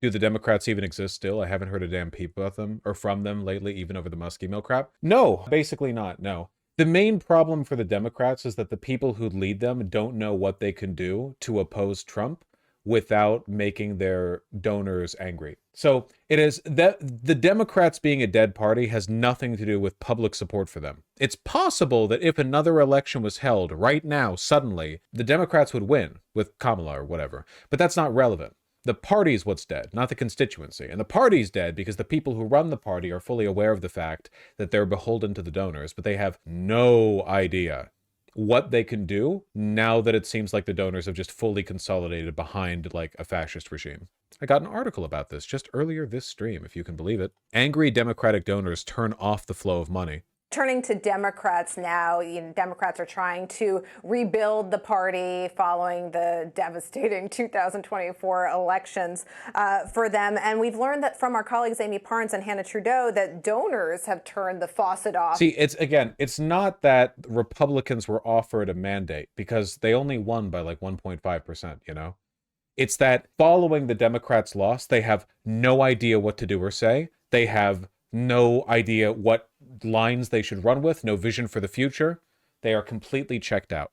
Do the Democrats even exist still? I haven't heard a damn peep about them or from them lately, even over the Muskie Mill crap. No, basically not. No. The main problem for the Democrats is that the people who lead them don't know what they can do to oppose Trump without making their donors angry. So it is that the Democrats being a dead party has nothing to do with public support for them. It's possible that if another election was held right now, suddenly, the Democrats would win with Kamala or whatever. But that's not relevant. The party's what's dead, not the constituency. And the party's dead because the people who run the party are fully aware of the fact that they're beholden to the donors, but they have no idea what they can do now that it seems like the donors have just fully consolidated behind like a fascist regime. I got an article about this just earlier this stream, if you can believe it. Angry Democratic donors turn off the flow of money. Turning to Democrats now, Democrats are trying to rebuild the party following the devastating 2024 elections for them. And we've learned that from our colleagues Amy Parnes and Hannah Trudeau that donors have turned the faucet off. See, it's not that Republicans were offered a mandate because they only won by like 1.5%, you know? It's that following the Democrats' loss, they have no idea what to do or say. They have no idea what lines they should run with, no vision for the future. They are completely checked out.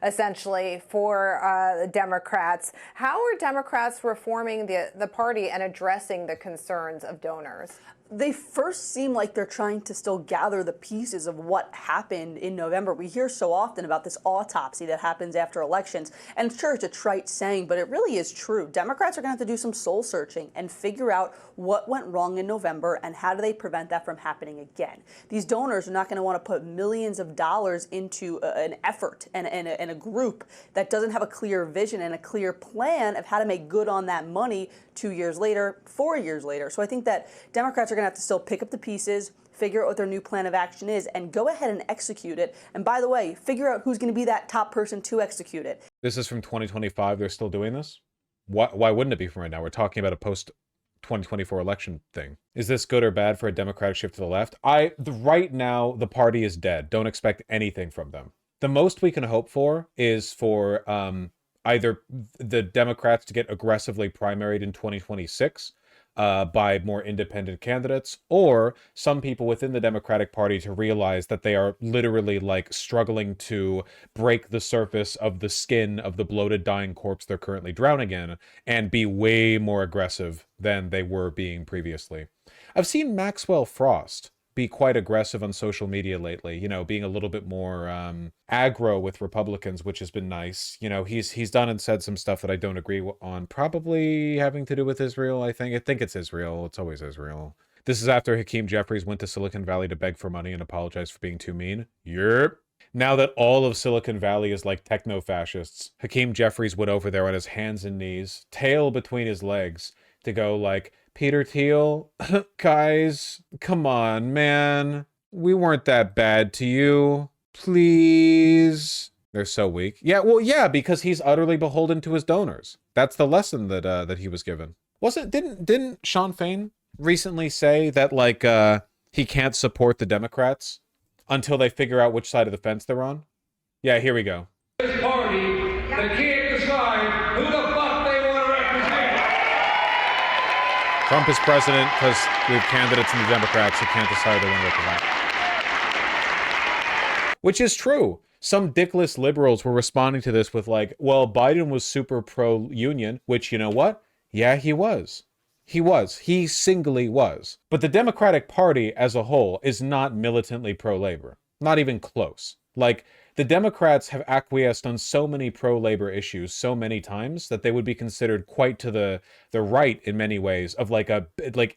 Essentially, for Democrats. How are Democrats reforming the party and addressing the concerns of donors? They first seem like they're trying to still gather the pieces of what happened in November. We hear so often about this autopsy that happens after elections. And sure, it's a trite saying, but it really is true. Democrats are going to have to do some soul searching and figure out what went wrong in November and how do they prevent that from happening again. These donors are not going to want to put millions of dollars into an effort and a group that doesn't have a clear vision and a clear plan of how to make good on that money 2 years later, 4 years later. So I think that Democrats are going to have to still pick up the pieces, figure out what their new plan of action is, and go ahead and execute it. And by the way, figure out who's going to be that top person to execute it. This is from 2025. They're still doing this? Why wouldn't it be from right now? We're talking about a post-2024 election thing. Is this good or bad for a Democratic shift to the left? Right now, the party is dead. Don't expect anything from them. The most we can hope for is for either the Democrats to get aggressively primaried in 2026 by more independent candidates, or some people within the Democratic Party to realize that they are literally like struggling to break the surface of the skin of the bloated dying corpse they're currently drowning in and be way more aggressive than they were being previously. I've seen Maxwell Frost be quite aggressive on social media lately, you know, being a little bit more aggro with Republicans, which has been nice. You know, he's done and said some stuff that I don't agree on, probably having to do with Israel, I think. I think it's Israel. It's always Israel. This is after Hakeem Jeffries went to Silicon Valley to beg for money and apologize for being too mean. Yep. Now that all of Silicon Valley is like techno-fascists, Hakeem Jeffries went over there on his hands and knees, tail between his legs, to go like, Peter Thiel, guys, come on, man. We weren't that bad to you. Please. They're so weak. Yeah, well, yeah, because he's utterly beholden to his donors. That's the lesson that that he was given. Didn't Sean Fain recently say that like he can't support the Democrats until they figure out which side of the fence they're on? Yeah, here we go. This party that can't decide who the fuck they want to represent. Trump is president because we have candidates in the Democrats who can't decide who they want to represent. Which is true. Some dickless liberals were responding to this with like, well, Biden was super pro-union, which, you know what? Yeah, he was. He was. He singly was. But the Democratic Party as a whole is not militantly pro-labor. Not even close. Like, the Democrats have acquiesced on so many pro-labor issues so many times that they would be considered quite to the right in many ways of like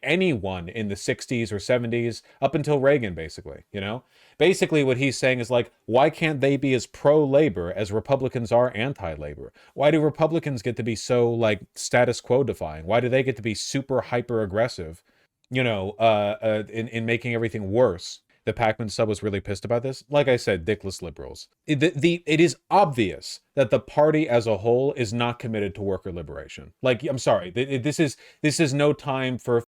anyone in the 60s or 70s up until Reagan, basically, you know? Basically what he's saying is like, why can't they be as pro-labor as Republicans are anti-labor? Why do Republicans get to be so like status quo defying? Why do they get to be super hyper aggressive, you know, in making everything worse? The Pac-Man sub was really pissed about this. Like I said, dickless liberals. It is obvious that the party as a whole is not committed to worker liberation. Like, I'm sorry, this is no time for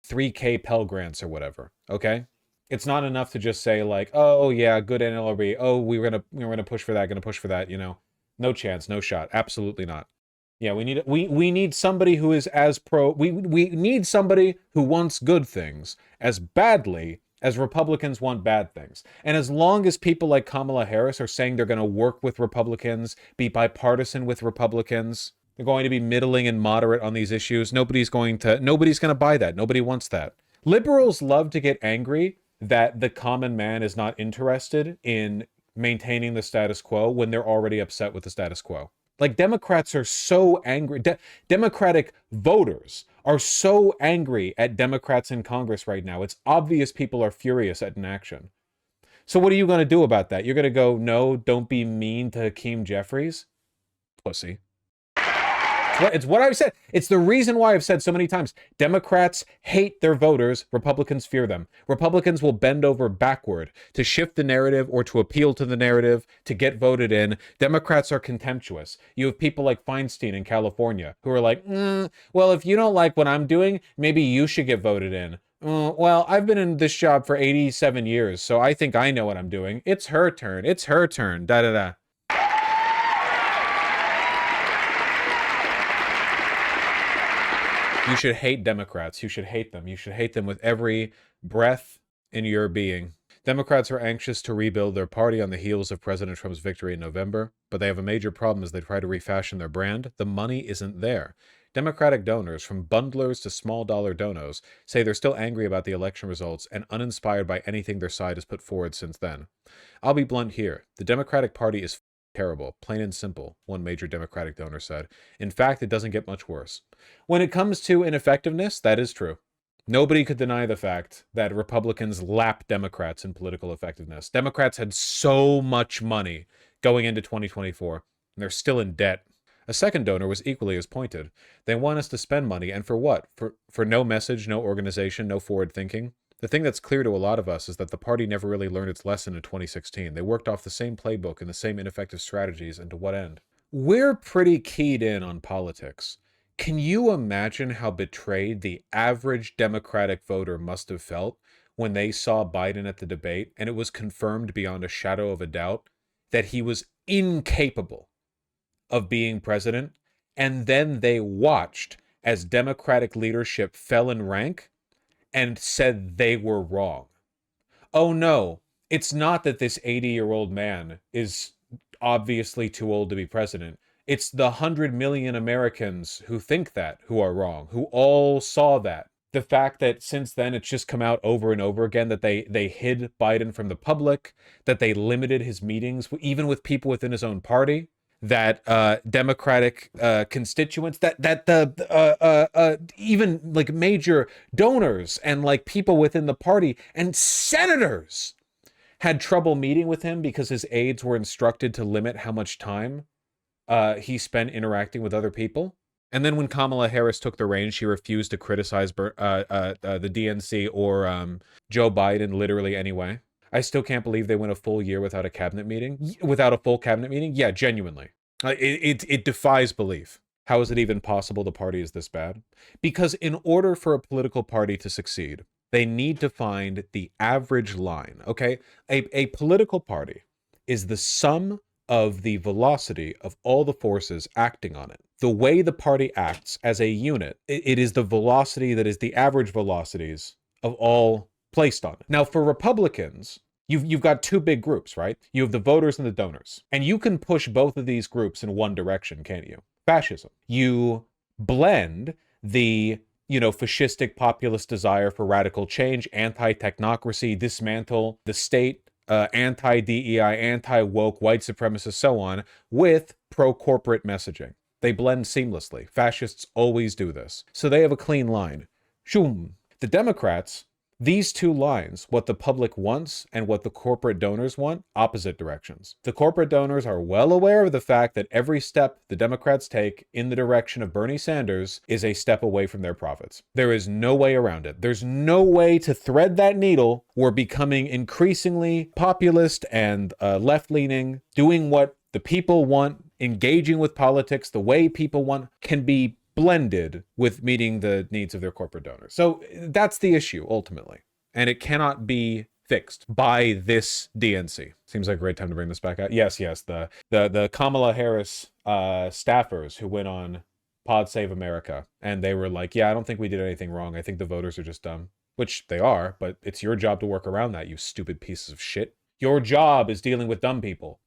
3K Pell Grants or whatever, okay? It's not enough to just say like, oh yeah, good NLRB. Oh, we're gonna push for that, you know. No chance, no shot. Absolutely not. Yeah, we need somebody who is as pro. We need somebody who wants good things as badly as Republicans want bad things. And as long as people like Kamala Harris are saying they're going to work with Republicans, be bipartisan with Republicans, they're going to be middling and moderate on these issues, nobody's going to buy that. Nobody wants that. Liberals love to get angry that the common man is not interested in maintaining the status quo when they're already upset with the status quo. Like, Democrats are so angry. Democratic voters are so angry at Democrats in Congress right now. It's obvious people are furious at inaction. So what are you going to do about that? You're going to go, no, don't be mean to Hakeem Jeffries? Pussy. It's what I've said. It's the reason why I've said so many times. Democrats hate their voters. Republicans fear them. Republicans will bend over backward to shift the narrative or to appeal to the narrative to get voted in. Democrats are contemptuous. You have people like Feinstein in California who are like, well, if you don't like what I'm doing, maybe you should get voted in. Well, I've been in this job for 87 years, so I think I know what I'm doing. It's her turn. It's her turn. Da-da-da. You should hate Democrats. You should hate them. You should hate them with every breath in your being. Democrats are anxious to rebuild their party on the heels of President Trump's victory in November, but they have a major problem as they try to refashion their brand. The money isn't there. Democratic donors, from bundlers to small-dollar donos, say they're still angry about the election results and uninspired by anything their side has put forward since then. I'll be blunt here. The Democratic Party is terrible, plain and simple, one major Democratic donor said. In fact, it doesn't get much worse. When it comes to ineffectiveness, that is true. Nobody could deny the fact that Republicans lap Democrats in political effectiveness. Democrats had so much money going into 2024, and they're still in debt. A second donor was equally as pointed. They want us to spend money, and for what? For no message, no organization, no forward thinking? The thing that's clear to a lot of us is that the party never really learned its lesson in 2016. They worked off the same playbook and the same ineffective strategies, and to what end? We're pretty keyed in on politics. Can you imagine how betrayed the average Democratic voter must have felt when they saw Biden at the debate and it was confirmed beyond a shadow of a doubt that he was incapable of being president, and then they watched as Democratic leadership fell in rank and said they were wrong? Oh no, it's not that this 80-year-old man is obviously too old to be president. It's the 100 million Americans who think that who are wrong, who all saw that. The fact that since then it's just come out over and over again that they hid Biden from the public, that they limited his meetings, even with people within his own party, that Democratic constituents, that even like major donors and like people within the party and senators had trouble meeting with him because his aides were instructed to limit how much time he spent interacting with other people. And then when Kamala Harris took the reins, she refused to criticize the DNC or Joe Biden literally anyway. I still can't believe they went a full year without a cabinet meeting, without a full cabinet meeting. Yeah, genuinely. It defies belief. How is it even possible the party is this bad? Because in order for a political party to succeed, they need to find the average line, okay? A political party is the sum of the velocity of all the forces acting on it. The way the party acts as a unit, it is the velocity that is the average velocities of all placed on it. Now, for Republicans, you've got two big groups, right? You have the voters and the donors. And you can push both of these groups in one direction, can't you? Fascism. You blend the, fascistic populist desire for radical change, anti-technocracy, dismantle the state, anti-DEI, anti-woke, white supremacist, so on, with pro-corporate messaging. They blend seamlessly. Fascists always do this. So they have a clean line. Shoom. The Democrats, these two lines, what the public wants and what the corporate donors want, opposite directions. The corporate donors are well aware of the fact that every step the Democrats take in the direction of Bernie Sanders is a step away from their profits. There is no way around it. There's no way to thread that needle. We're becoming increasingly populist and left-leaning, doing what the people want, engaging with politics the way people want, can be blended with meeting the needs of their corporate donors. So that's the issue, ultimately. And it cannot be fixed by this DNC. Seems like a great time to bring this back out. Yes, the Kamala Harris staffers who went on Pod Save America, and they were like, yeah, I don't think we did anything wrong. I think the voters are just dumb. Which they are, but it's your job to work around that, you stupid pieces of shit. Your job is dealing with dumb people.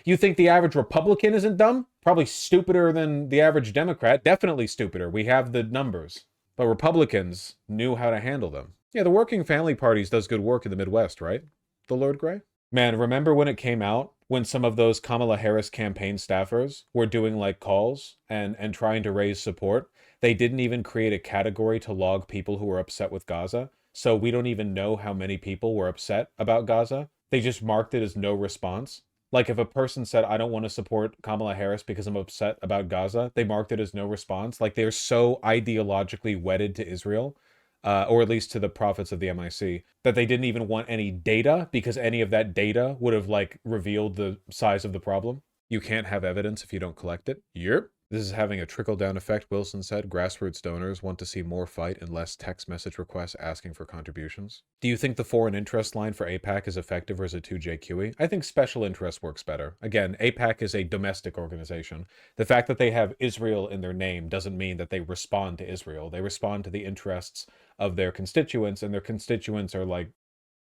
You think the average Republican isn't dumb? Probably stupider than the average Democrat. Definitely stupider. We have the numbers. But Republicans knew how to handle them. Yeah, the Working Family Parties does good work in the Midwest, right? The Lord Grey? Man, remember when it came out? When some of those Kamala Harris campaign staffers were doing like calls and trying to raise support? They didn't even create a category to log people who were upset with Gaza. So we don't even know how many people were upset about Gaza. They just marked it as no response. Like if a person said, I don't want to support Kamala Harris because I'm upset about Gaza, they marked it as no response. Like they're so ideologically wedded to Israel, or at least to the prophets of the MIC, that they didn't even want any data because any of that data would have like revealed the size of the problem. You can't have evidence if you don't collect it. Yep. This is having a trickle-down effect, Wilson said. Grassroots donors want to see more fight and less text message requests asking for contributions. Do you think the foreign interest line for AIPAC is effective or is it too JQE? I think special interest works better. Again, AIPAC is a domestic organization. The fact that they have Israel in their name doesn't mean that they respond to Israel. They respond to the interests of their constituents, and their constituents are like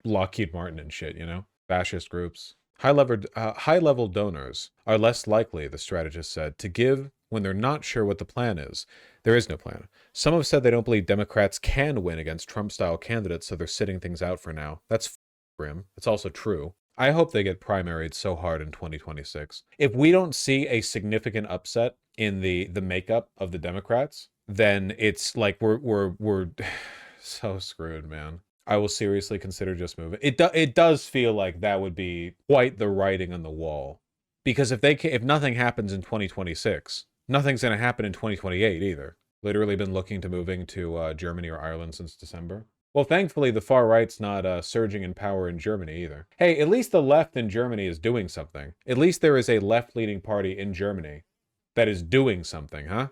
Lockheed Martin and shit, you know? Fascist groups. High-level donors are less likely, the strategist said, to give when they're not sure what the plan is. There is no plan. Some have said they don't believe Democrats can win against Trump-style candidates, so they're sitting things out for now. That's grim. It's also true. I hope they get primaried so hard in 2026. If we don't see a significant upset in the makeup of the Democrats, then it's like we're so screwed, man. I will seriously consider just moving. It does feel like that would be quite the writing on the wall, because if nothing happens in 2026, nothing's going to happen in 2028 either. Literally been looking to moving to Germany or Ireland since December. Well, thankfully the far right's not surging in power in Germany either. Hey, at least the left in Germany is doing something. At least there is a left-leaning party in Germany that is doing something, huh?